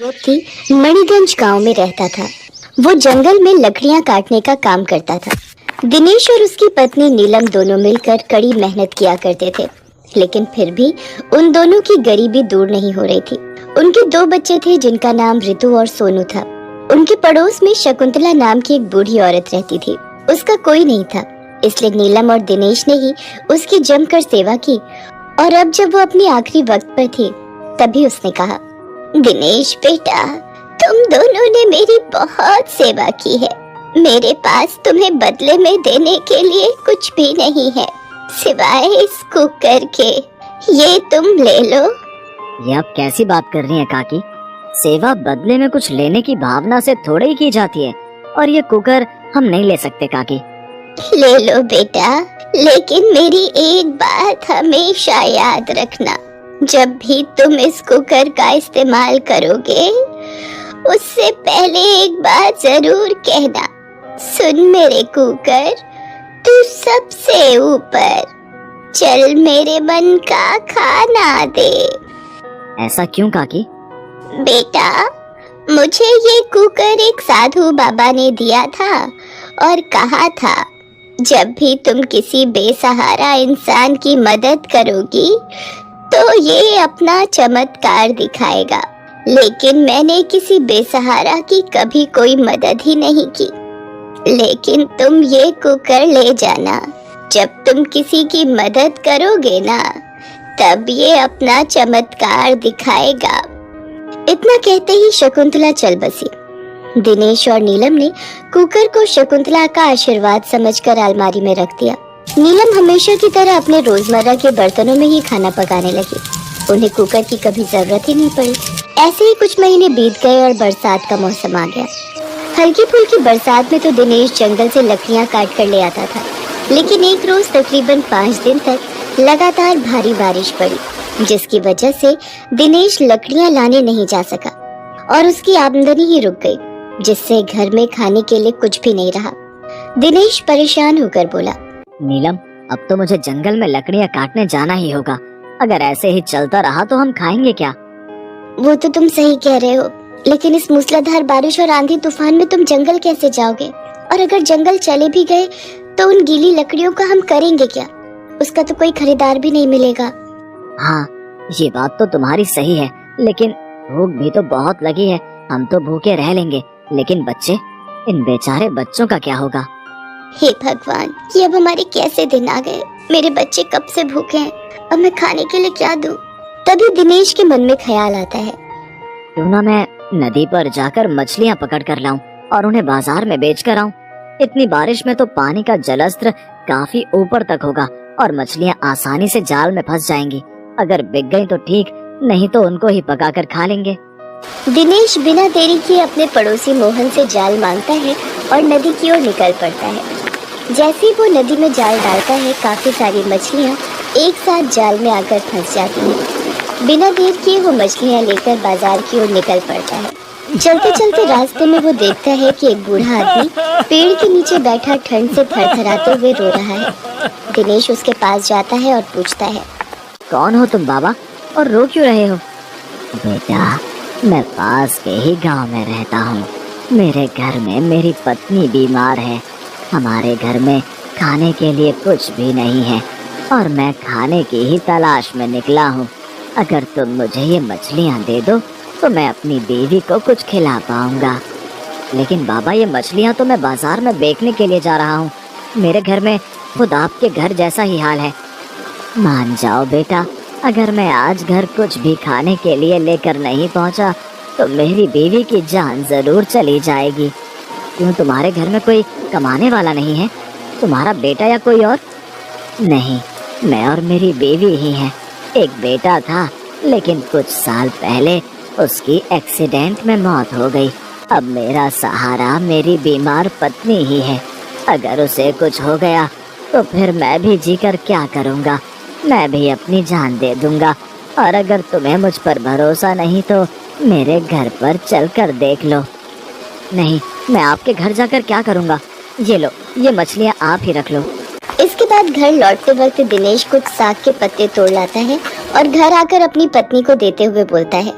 व्यक्ति मणिगंज गांव में रहता था। वो जंगल में लकड़ियां काटने का काम करता था। दिनेश और उसकी पत्नी नीलम दोनों मिलकर कड़ी मेहनत किया करते थे, लेकिन फिर भी उन दोनों की गरीबी दूर नहीं हो रही थी। उनके दो बच्चे थे जिनका नाम ऋतु और सोनू था। उनके पड़ोस में शकुंतला नाम की एक बूढ़ी औरत रहती थी। उसका कोई नहीं था, इसलिए नीलम और दिनेश ने ही उसकी जमकर सेवा की। और अब जब वो अपनी आखिरी वक्त पर थे, तभी उसने कहा, दिनेश बेटा, तुम दोनों ने मेरी बहुत सेवा की है। मेरे पास तुम्हें बदले में देने के लिए कुछ भी नहीं है, सिवाय इस कुकर के। ये तुम ले लो। ये आप कैसी बात कर रही हैं काकी? सेवा बदले में कुछ लेने की भावना से थोड़े ही की जाती है, और ये कुकर हम नहीं ले सकते काकी। ले लो बेटा, लेकिन मेरी एक बात हमेशा याद रखना, जब भी तुम इस कुकर का इस्तेमाल करोगे, उससे पहले एक बात जरूर कहना, सुन मेरे कुकर, तू सबसे ऊपर, चल मेरे मन का खाना दे। ऐसा क्यों काकी? बेटा, मुझे ये कुकर एक साधु बाबा ने दिया था और कहा था, जब भी तुम किसी बेसहारा इंसान की मदद करोगी तो ये अपना चमत्कार दिखाएगा। लेकिन मैंने किसी बेसहारा की कभी कोई मदद ही नहीं की। लेकिन तुम ये कुकर ले जाना, जब तुम किसी की मदद करोगे ना, तब ये अपना चमत्कार दिखाएगा। इतना कहते ही शकुंतला चल बसी। दिनेश और नीलम ने कुकर को शकुंतला का आशीर्वाद समझकर अलमारी में रख दिया। नीलम हमेशा की तरह अपने रोजमर्रा के बर्तनों में ही खाना पकाने लगी। उन्हें कुकर की कभी जरूरत ही नहीं पड़ी। ऐसे ही कुछ महीने बीत गए और बरसात का मौसम आ गया। हल्की फुल्की बरसात में तो दिनेश जंगल से लकड़ियां काट कर ले आता था, लेकिन एक रोज तकरीबन 5 दिन तक लगातार भारी बारिश पड़ी, जिसकी वजह से दिनेश लकड़ियां लाने नहीं जा सका और उसकी आमदनी ही रुक गई, जिससे घर में खाने के लिए कुछ भी नहीं रहा। दिनेश परेशान होकर बोला, नीलम, अब तो मुझे जंगल में लकड़ियां काटने जाना ही होगा। अगर ऐसे ही चलता रहा तो हम खाएंगे क्या? वो तो तुम सही कह रहे हो, लेकिन इस मूसलाधार बारिश और आंधी तूफान में तुम जंगल कैसे जाओगे? और अगर जंगल चले भी गए तो उन गीली लकड़ियों का हम करेंगे क्या? उसका तो कोई खरीदार भी नहीं मिलेगा। हाँ, ये बात तो तुम्हारी सही है, लेकिन भूख भी तो बहुत लगी है। हम तो भूखे रह लेंगे, लेकिन बच्चे, इन बेचारे बच्चों का क्या होगा? हे भगवान, ये अब हमारे कैसे दिन आ गए। मेरे बच्चे कब से भूखे हैं, अब मैं खाने के लिए क्या दूं? तभी दिनेश के मन में ख्याल आता है, क्यों ना मैं नदी पर जाकर मछलियाँ पकड़ कर लाऊं और उन्हें बाजार में बेच कर आऊं। इतनी बारिश में तो पानी का जलस्तर काफी ऊपर तक होगा और मछलियाँ आसानी से जाल में फंस जाएंगी। अगर बिक गई तो ठीक, नहीं तो उनको ही पकाकर खा लेंगे। दिनेश बिना देरी किए अपने पड़ोसी मोहन से जाल मांगता है और नदी की ओर निकल पड़ता है। जैसे ही वो नदी में जाल डालता है, काफी सारी मछलियाँ एक साथ जाल में आकर फंस जाती हैं। बिना देर किए वो मछलियाँ लेकर बाजार की ओर निकल पड़ता है। चलते चलते रास्ते में वो देखता है कि एक बूढ़ा आदमी पेड़ के नीचे बैठा ठंड से थरथराते हुए रो रहा है। दिनेश उसके पास जाता है और पूछता है, कौन हो तुम बाबा, और रो क्यों रहे हो? बेटा, मैं पास के ही गांव में रहता हूँ। मेरे घर में मेरी पत्नी बीमार है। हमारे घर में खाने के लिए कुछ भी नहीं है और मैं खाने की ही तलाश में निकला हूँ। अगर तुम मुझे ये मछलियाँ दे दो तो मैं अपनी बीवी को कुछ खिला पाऊंगा। लेकिन बाबा, ये मछलियाँ तो मैं बाजार में बेचने के लिए जा रहा हूँ। मेरे घर में खुद आपके घर जैसा ही हाल है। मान जाओ बेटा, अगर मैं आज घर कुछ भी खाने के लिए लेकर नहीं पहुँचा तो मेरी बीवी की जान जरूर चली जाएगी। क्यों, तुम्हारे घर में कोई कमाने वाला नहीं है? तुम्हारा बेटा या कोई और? नहीं, मैं और मेरी बीवी ही हैं। एक बेटा था, लेकिन कुछ साल पहले उसकी एक्सीडेंट में मौत हो गई। अब मेरा सहारा मेरी बीमार पत्नी ही है। अगर उसे कुछ हो गया तो फिर मैं भी जीकर क्या करूँगा? मैं भी अपनी जान दे दूंगा। और अगर तुम्हें मुझ पर भरोसा नहीं तो मेरे घर पर चलकर देख लो। नहीं, मैं आपके घर जाकर क्या करूँगा? ये लो, ये मछलियाँ आप ही रख लो। इसके बाद घर लौटते वक्त दिनेश कुछ साग के पत्ते तोड़ लाता है और घर आकर अपनी पत्नी को देते हुए बोलता है,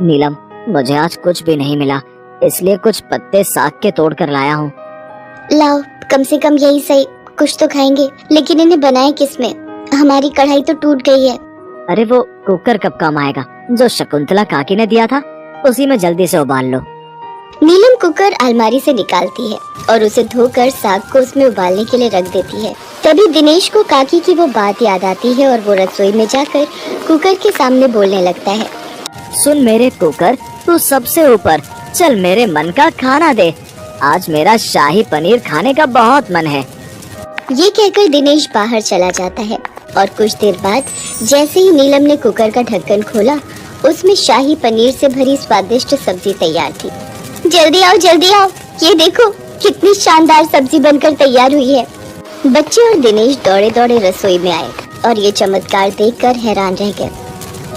नीलम, मुझे आज कुछ भी नहीं मिला, इसलिए कुछ पत्ते साग के तोड़ कर लाया हूँ। लाओ, कम से कम यही सही, कुछ तो खाएंगे। लेकिन इन्हें बनाए किसमें? हमारी कढ़ाई तो टूट गई है। अरे वो कुकर कब काम आएगा? जो शकुंतला काकी ने दिया था उसी में जल्दी से उबाल लो। नीलम कुकर अलमारी से निकालती है और उसे धोकर साग को उसमें उबालने के लिए रख देती है। तभी दिनेश को काकी की वो बात याद आती है और वो रसोई में जाकर कुकर के सामने बोलने लगता है। सुन मेरे कुकर, तू सबसे ऊपर, चल मेरे मन का खाना दे। आज मेरा शाही पनीर खाने का बहुत मन है। ये कहकर दिनेश बाहर चला जाता है और कुछ देर बाद जैसे ही नीलम ने कुकर का ढक्कन खोला, उसमें शाही पनीर से भरी स्वादिष्ट सब्जी तैयार थी। जल्दी आओ, जल्दी आओ, ये देखो कितनी शानदार सब्जी बनकर तैयार हुई है। बच्चे और दिनेश दौड़े दौड़े रसोई में आए और ये चमत्कार देखकर हैरान रह गए।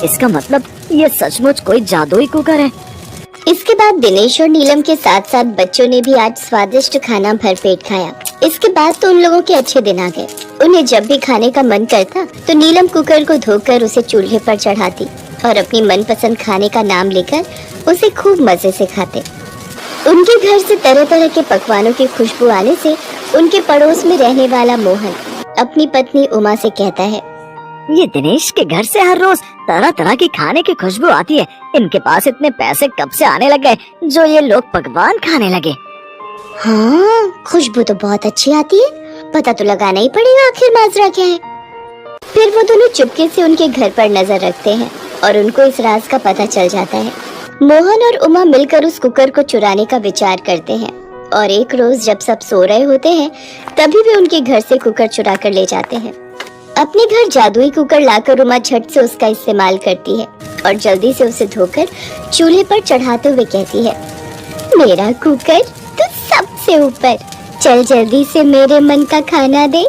इसका मतलब ये सचमुच कोई जादुई कुकर है। इसके बाद दिनेश और नीलम के साथ साथ बच्चों ने भी आज स्वादिष्ट खाना भरपेट खाया। इसके बाद तो उन लोगों के अच्छे दिन आ गए। उन्हें जब भी खाने का मन करता तो नीलम कुकर को धोकर उसे चूल्हे पर चढ़ाती और अपनी मनपसंद खाने का नाम लेकर उसे खूब मजे से खाते। उनके घर से तरह तरह के पकवानों की खुशबू आने से उनके पड़ोस में रहने वाला मोहन अपनी पत्नी उमा से कहता है, ये दिनेश के घर से हर रोज तरह तरह की खाने की खुशबू आती है। इनके पास इतने पैसे कब से आने लग गए जो ये लोग पकवान खाने लगे। हाँ, खुशबू तो बहुत अच्छी आती है, पता तो लगाना ही पड़ेगा आखिर माजरा क्या है। फिर वो दोनों चुपके से उनके घर पर नजर रखते हैं और उनको इस राज का पता चल जाता है। मोहन और उमा मिलकर उस कुकर को चुराने का विचार करते हैं और एक रोज जब सब सो रहे होते हैं तभी वे उनके घर से कुकर चुरा कर ले जाते हैं। अपने घर जादुई कुकर लाकर उमा झट से उसका इस्तेमाल करती है और जल्दी से उसे धोकर चूल्हे पर चढ़ाते हुए कहती है, मेरा कुकर तो सबसे ऊपर, चल जल्दी से मेरे मन का खाना दे।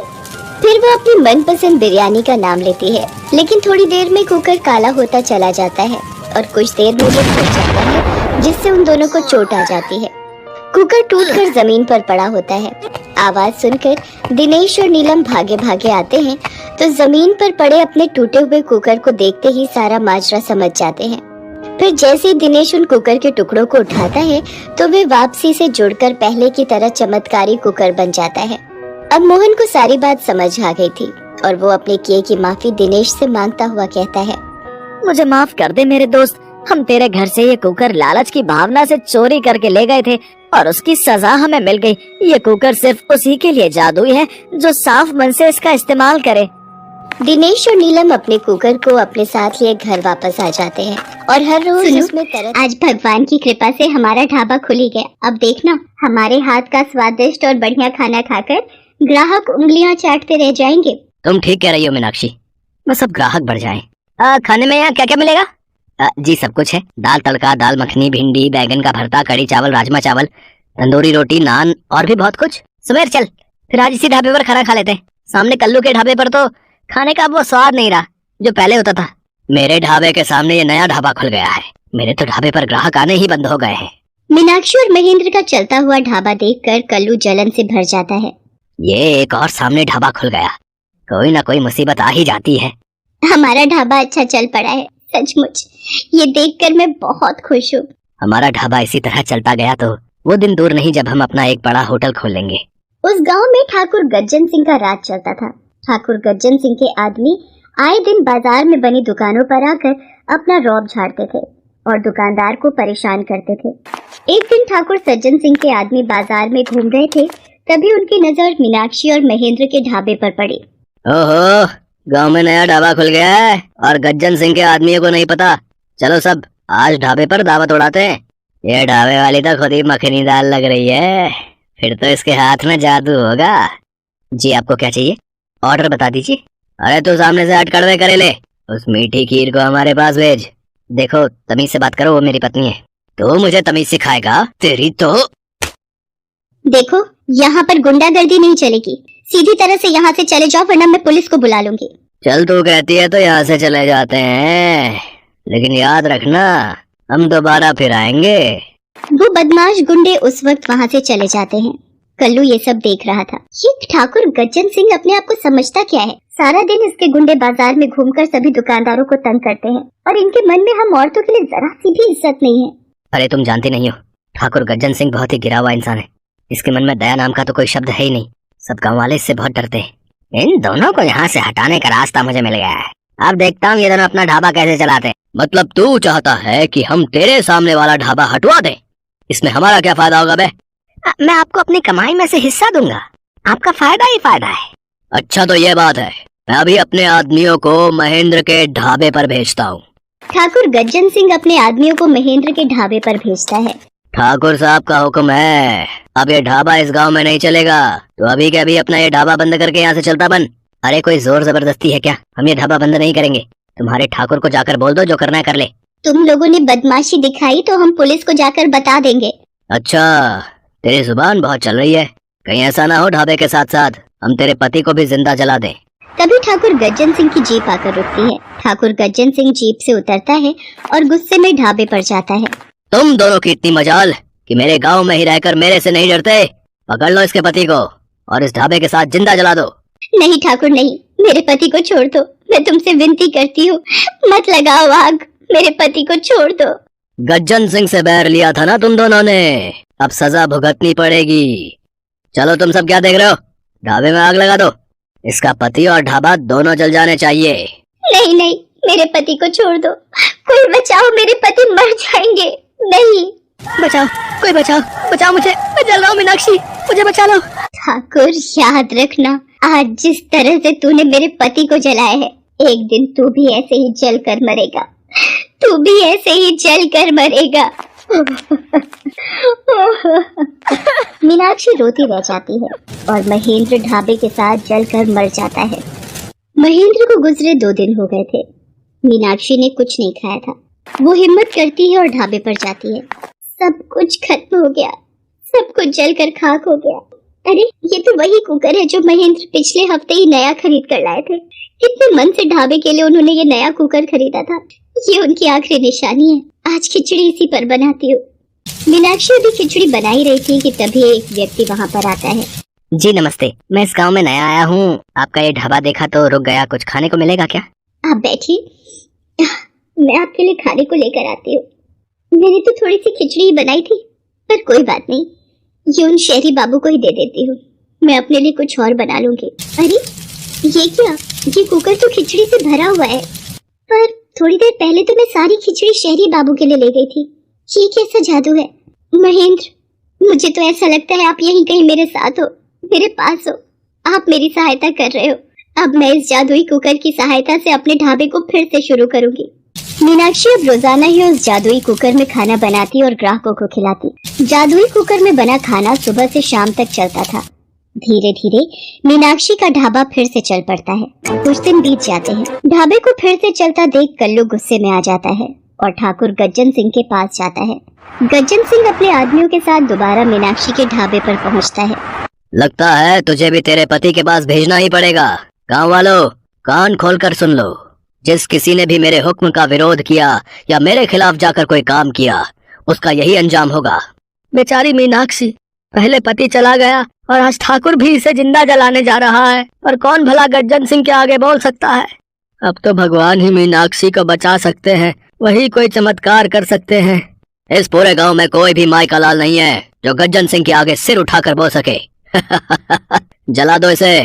फिर वो अपनी मनपसंद बिरयानी का नाम लेती है, लेकिन थोड़ी देर में कुकर काला होता चला जाता है और कुछ देर में वो फट जाता है, जिससे उन दोनों को चोट आ जाती है। कुकर टूटकर जमीन पर पड़ा होता है। आवाज सुनकर दिनेश और नीलम भागे भागे आते हैं तो जमीन पर पड़े अपने टूटे हुए कुकर को देखते ही सारा माजरा समझ जाते हैं। फिर जैसे ही दिनेश उन कुकर के टुकड़ों को उठाता है तो वे वापसी से जुड़कर पहले की तरह चमत्कारी कुकर बन जाता है। अब मोहन को सारी बात समझ आ गई थी और वो अपने किए की माफी दिनेश से मांगता हुआ कहता है, मुझे माफ कर दे मेरे दोस्त, हम तेरे घर से ये कुकर लालच की भावना से चोरी करके ले गए थे और उसकी सजा हमें मिल गई। ये कुकर सिर्फ उसी के लिए जादुई है जो साफ मन से इसका इस्तेमाल करे। दिनेश और नीलम अपने कुकर को अपने साथ लिए घर वापस आ जाते हैं और हर रोज उसमें तरह। आज भगवान की कृपा से हमारा ढाबा खुल ही गया। अब देखना, हमारे हाथ का स्वादिष्ट और बढ़िया खाना खाकर ग्राहक उंगलियां चाटते रह जाएंगे। तुम ठीक कह रही हो मीनाक्षी, बस सब ग्राहक बढ़ जाएं। खाने में यहाँ क्या क्या मिलेगा? जी सब कुछ है, दाल तड़का, दाल मखनी, भिंडी, बैगन का भरता, कड़ी चावल, राजमा चावल, तंदूरी रोटी, नान और भी बहुत कुछ। सुमेर चल, फिर आज इसी ढाबे पर खाना खा लेते हैं। सामने कल्लू के ढाबे पर तो खाने का वो स्वाद नहीं रहा जो पहले होता था। मेरे ढाबे के सामने ये नया ढाबा खुल गया है, मेरे तो ढाबे पर ग्राहक आने ही बंद हो गए हैं। मीनाक्षी और महेंद्र का चलता हुआ ढाबा देखकर कल्लू जलन से भर जाता है। ये एक और सामने ढाबा खुल गया, कोई ना कोई मुसीबत आ ही जाती है। हमारा ढाबा अच्छा चल पड़ा है, सचमुच ये देखकर मैं बहुत खुश हूँ। हमारा ढाबा इसी तरह चलता गया तो वो दिन दूर नहीं जब हम अपना एक बड़ा होटल खोल लेंगे। उस गांव में ठाकुर गज्जन सिंह का राज चलता था। ठाकुर गज्जन सिंह के आदमी आए दिन बाजार में बनी दुकानों पर आकर अपना रौब झाड़ते थे और दुकानदार को परेशान करते थे। एक दिन ठाकुर सज्जन सिंह के आदमी बाजार में घूम रहे थे, तभी उनकी नजर मीनाक्षी और महेंद्र के ढाबे पर पड़ी। ओहो, गांव में नया ढाबा खुल गया है और गज्जन सिंह के आदमियों को नहीं पता। चलो सब आज ढाबे पर दावत उड़ाते हैं। ये ढाबे वाली तो खुद ही मखनी दाल लग रही है, फिर तो इसके हाथ में जादू होगा। जी आपको क्या चाहिए? ऑर्डर बता दीजिए। अरे तू सामने से हट कड़वे करे ले, उस मीठी खीर को हमारे पास भेज। देखो तमीज से बात करो, वो मेरी पत्नी है। तो मुझे तमीज सिखाएगा तेरी तो। देखो यहाँ पर गुंडागर्दी नहीं चलेगी, सीधी तरह से यहाँ से चले जाओ वरना मैं पुलिस को बुला लूंगी। चल तू कहती है तो यहाँ से चले जाते हैं, लेकिन याद रखना हम दोबारा फिर आएंगे। वो बदमाश गुंडे उस वक्त वहाँ से चले जाते हैं। कल्लू ये सब देख रहा था। ये ठाकुर गज्जन सिंह अपने आप को समझता क्या है? सारा दिन इसके गुंडे बाजार में घूमकर सभी दुकानदारों को तंग करते हैं और इनके मन में हम औरतों के लिए जरा सी भी इज्जत नहीं है। अरे तुम जानते नहीं हो, ठाकुर गज्जन सिंह बहुत ही गिरा हुआ इंसान है। इसके मन में दया नाम का तो कोई शब्द है ही नहीं। सब गांव वाले इससे बहुत डरते हैं। इन दोनों को यहाँ से हटाने का रास्ता मुझे मिल गया है। अब देखता हूँ ये दोनों अपना ढाबा कैसे चलाते हैं। मतलब तू चाहता है कि हम तेरे सामने वाला ढाबा हटवा दें? इसमें हमारा क्या फायदा होगा बे? मैं आपको अपनी कमाई में से हिस्सा दूंगा, आपका फायदा ही फायदा है। अच्छा तो ये बात है, मैं अभी अपने आदमियों को महेंद्र के ढाबे पर भेजता हूँ। ठाकुर गज्जन सिंह अपने आदमियों को महेंद्र के ढाबे पर भेजता है। ठाकुर साहब का हुक्म है, अब ये ढाबा इस गांव में नहीं चलेगा, तो अभी के अभी अपना ये ढाबा बंद करके यहाँ से चलता बन। अरे कोई जोर जबरदस्ती है क्या? हम ये ढाबा बंद नहीं करेंगे। तुम्हारे ठाकुर को जाकर बोल दो, जो करना है कर ले। तुम लोगों ने बदमाशी दिखाई तो हम पुलिस को जाकर बता देंगे। अच्छा, तेरी जुबान बहुत चल रही है। कहीं ऐसा ना हो ढाबे के साथ साथ हम तेरे पति को भी जिंदा जला दें। तभी ठाकुर गज्जन सिंह की जीप आकर रुकती है। ठाकुर गज्जन सिंह जीप से उतरता है और गुस्से में ढाबे पर जाता है। तुम दोनों की इतनी मजाल कि मेरे गांव में ही रहकर मेरे से नहीं डरते। पकड़ लो इसके पति को और इस ढाबे के साथ जिंदा जला दो। नहीं ठाकुर नहीं, मेरे पति को छोड़ दो, मैं तुमसे विनती करती हूँ, मत लगाओ आग, मेरे पति को छोड़ दो। गज्जन सिंह से बैर लिया था ना तुम दोनों ने, अब सजा भुगतनी पड़ेगी। चलो तुम सब क्या देख रहे हो, ढाबे में आग लगा दो। इसका पति और ढाबा दोनों जल जाने चाहिए। नहीं नहीं, मेरे पति को छोड़ दो, कोई बचाओ, मेरे पति मर जाएंगे। नहीं, बचाओ, कोई बचाओ, बचाओ मुझे, मैं जल रहा हूँ मीनाक्षी, मुझे बचा लो। ठाकुर याद रखना, आज जिस तरह से तूने मेरे पति को जलाया है, एक दिन तू भी ऐसे ही जल कर मरेगा, तू भी ऐसे ही जल कर मरेगा। मीनाक्षी रोती रह जाती है और महेंद्र ढाबे के साथ जलकर मर जाता है। महेंद्र को गुजरे 2 दिन हो गए थे। मीनाक्षी ने कुछ नहीं खाया था। वो हिम्मत करती है और ढाबे पर जाती है। सब कुछ खत्म हो गया, सब कुछ जलकर खाक हो गया। अरे ये तो वही कुकर है जो महेंद्र पिछले हफ्ते ही नया खरीद कर लाए थे। कितने मन से ढाबे के लिए उन्होंने ये नया कुकर खरीदा था। ये उनकी आखिरी निशानी है। आज खिचड़ी इसी पर बनाती हूँ। मीनाक्षी अभी खिचड़ी बना ही रही थी कि तभी एक व्यक्ति वहाँ पर आता है। जी नमस्ते, मैं इस गांव में नया आया हूँ। आपका ये ढाबा देखा तो रुक गया, कुछ खाने को मिलेगा क्या? आप बैठिए, मैं आपके लिए खाने को लेकर आती हूँ। मैंने तो थोड़ी सी खिचड़ी ही बनाई थी, पर कोई बात नहीं, ये उन शहरी बाबू को ही दे देती हूँ। मैं अपने लिए कुछ और बना लूंगी। अरे ये क्या, ये कुकर तो खिचड़ी से भरा हुआ है, पर थोड़ी देर पहले तो मैं सारी खिचड़ी शहरी बाबू के लिए ले गई थी। ये कैसा जादू है? महेंद्र, मुझे तो ऐसा लगता है आप यहीं कहीं मेरे साथ हो, मेरे पास हो, आप मेरी सहायता कर रहे हो। अब मैं इस जादुई कुकर की सहायता से अपने ढाबे को फिर से शुरू करूंगी। मीनाक्षी अब रोजाना ही उस जादुई कुकर में खाना बनाती और ग्राहकों को खिलाती। जादुई कुकर में बना खाना सुबह से शाम तक चलता था। धीरे धीरे मीनाक्षी का ढाबा फिर से चल पड़ता है। कुछ दिन बीत जाते हैं। ढाबे को फिर से चलता देख कल्लू गुस्से में आ जाता है और ठाकुर गज्जन सिंह के पास जाता है। गज्जन सिंह अपने आदमियों के साथ दोबारा मीनाक्षी के ढाबे पर पहुंचता है। लगता है तुझे भी तेरे पति के पास भेजना ही पड़ेगा। गांव वालों, कान खोलकर सुन लो, जिस किसी ने भी मेरे हुक्म का विरोध किया या मेरे खिलाफ जाकर कोई काम किया, उसका यही अंजाम होगा। बेचारी मीनाक्षी, पहले पति चला गया और आज ठाकुर भी इसे जिंदा जलाने जा रहा है, और कौन भला गज्जन सिंह के आगे बोल सकता है। अब तो भगवान ही मीनाक्षी को बचा सकते हैं, वही कोई चमत्कार कर सकते हैं। इस पूरे गांव में कोई भी माई का लाल नहीं है जो गज्जन सिंह के आगे सिर उठाकर बोल सके। जला दो इसे।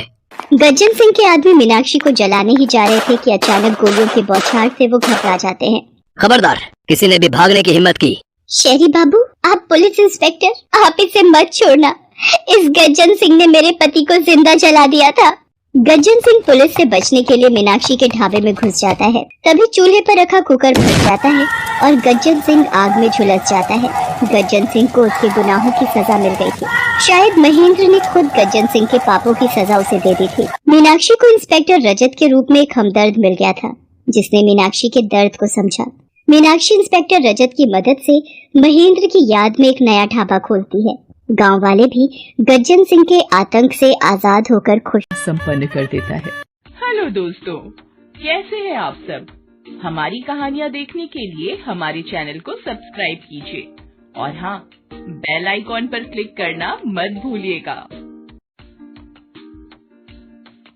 गज्जन सिंह के आदमी मीनाक्षी को जलाने ही जा रहे थे कि अचानक गोलियों की बौछार से वो घबरा जाते हैं। खबरदार, किसी ने भी भागने की हिम्मत की। शहरी बाबू, आप पुलिस इंस्पेक्टर, आप इसे मत छोड़ना। इस गज्जन सिंह ने मेरे पति को जिंदा जला दिया था। गज्जन सिंह पुलिस से बचने के लिए मीनाक्षी के ढाबे में घुस जाता है। तभी चूल्हे पर रखा कुकर फट जाता है और गज्जन सिंह आग में झुलस जाता है। गज्जन सिंह को उसके गुनाहों की सजा मिल गई थी। शायद महेंद्र ने खुद गज्जन सिंह के पापों की सजा उसे दे दी थी। मीनाक्षी को इंस्पेक्टर रजत के रूप में एक हमदर्द मिल गया था, जिसने मीनाक्षी के दर्द को समझा। मीनाक्षी इंस्पेक्टर रजत की मदद से महेंद्र की याद में एक नया ढाबा खोलती है। गांव वाले भी गज्जन सिंह के आतंक से आजाद होकर खुश संपन्न कर देता है। हेलो दोस्तों, कैसे हैं आप सब? हमारी कहानियाँ देखने के लिए हमारे चैनल को सब्सक्राइब कीजिए और हाँ, बेल आइकॉन पर क्लिक करना मत भूलिएगा।